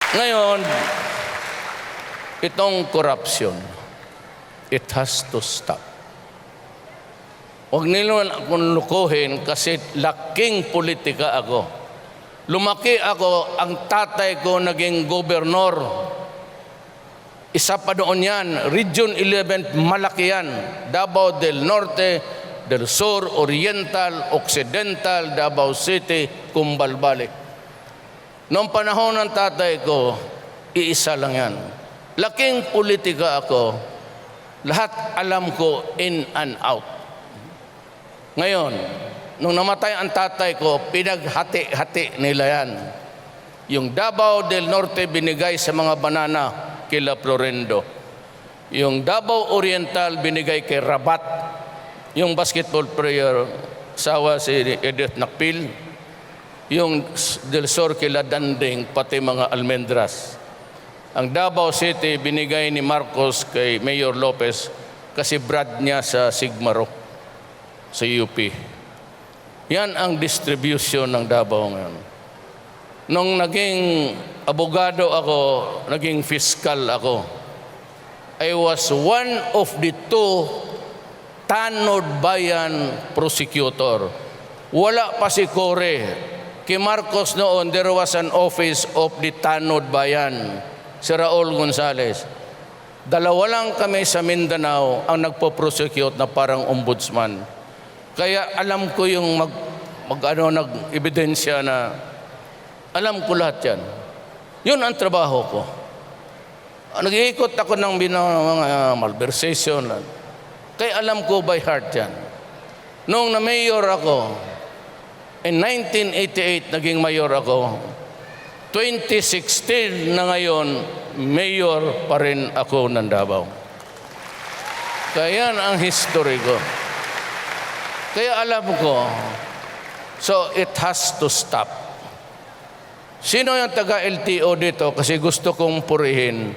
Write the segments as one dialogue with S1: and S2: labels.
S1: Ngayon, itong corruption, it has to stop. Huwag nila akong lukuhin kasi laking politika ako. Lumaki ako, ang tatay ko naging gobernador. Isa pa doon yan, Region 11, malaki yan. Davao del Norte, del Sur, Oriental, Occidental, Davao City, Kumbalbalik. Noong panahon ng tatay ko, iisa lang yan. Laking politika ako, lahat alam ko in and out. Ngayon, nung namatay ang tatay ko, pinaghati-hati nila yan. Yung Davao del Norte binigay sa mga banana kila Florendo. Yung Davao Oriental binigay kay Rabat. Yung basketball player, sawa si Edith Nakpil. Yung del Sur kila Danding, pati mga Almendras. Ang Davao City binigay ni Marcos kay Mayor Lopez kasi brad niya sa Sigmaro, sa UP. Yan ang distribution ng Davao ngayon. Nung naging abogado ako, naging fiscal ako, I was one of the two tanod bayan prosecutor. Wala pa si Core. Kay Marcos noon, there was an office of the tanod bayan, si Raul Gonzales. Dalawa lang kami sa Mindanao ang nagpo-prosecute na parang ombudsman. Kaya alam ko yung nag-ebidensya na alam ko lahat yan. Yun ang trabaho ko. Nag-iikot ako ng mga malversation. Kaya alam ko by heart yan. Noong na-mayor ako, in 1988 naging mayor ako, 2016 na ngayon, mayor pa rin ako ng Davao. Kaya yan ang history ko. Kaya alam ko, so it has to stop. Sino yung taga-LTO dito? Kasi gusto kong purihin.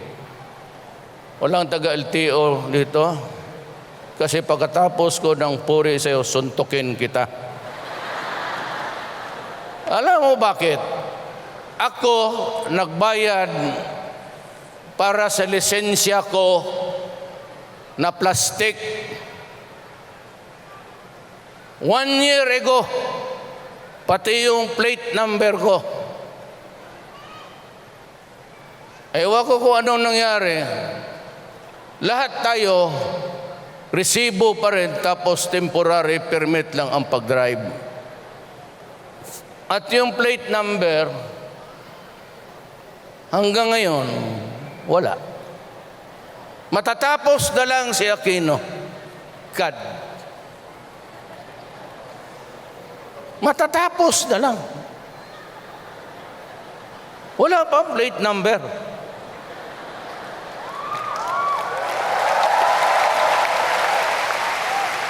S1: Walang taga-LTO dito? Kasi pagkatapos ko ng puri sa'yo, suntukin kita. Alam mo bakit? Ako nagbayad para sa lisensya ko na plastic 1 year ago, pati yung plate number ko. Ewan ko kung anong nangyari. Lahat tayo, resibo pa rin, tapos temporary permit lang ang pag-drive. At yung plate number, hanggang ngayon, wala. Matatapos na lang si Aquino. God. Matatapos na lang. Wala pa plate number.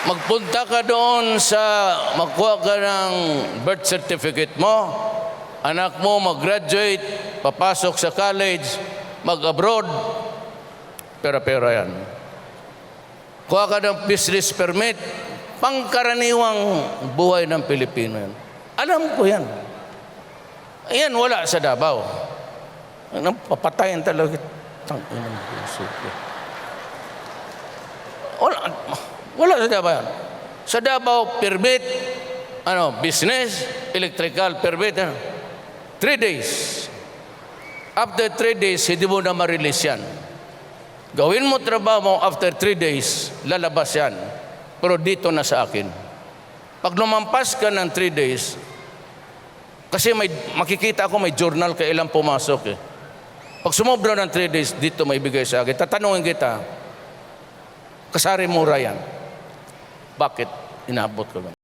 S1: Magpunta ka doon magkuha ka ng birth certificate mo, anak mo mag-graduate, papasok sa college, mag-abroad, pera-pera yan. Kuha ka ng business permit, pangkaraniwang buhay ng Pilipino yan. Alam ko yan. Ayan, wala sa Davao. Papatayin talaga. Wala sa Davao yan. Sa Davao, permit, business, electrical, permit, 3 days. After 3 days, hindi mo na ma-release yan. Gawin mo trabaho mo, after 3 days, lalabas yan. Pero dito na sa akin. Pag lumampas ka ng 3 days, kasi makikita ako may journal kailan pumasok eh. Pag sumobra ng 3 days, dito may bigay sa akin. Tatanungin kita, kasari mura yan. Bakit inabot ko lang?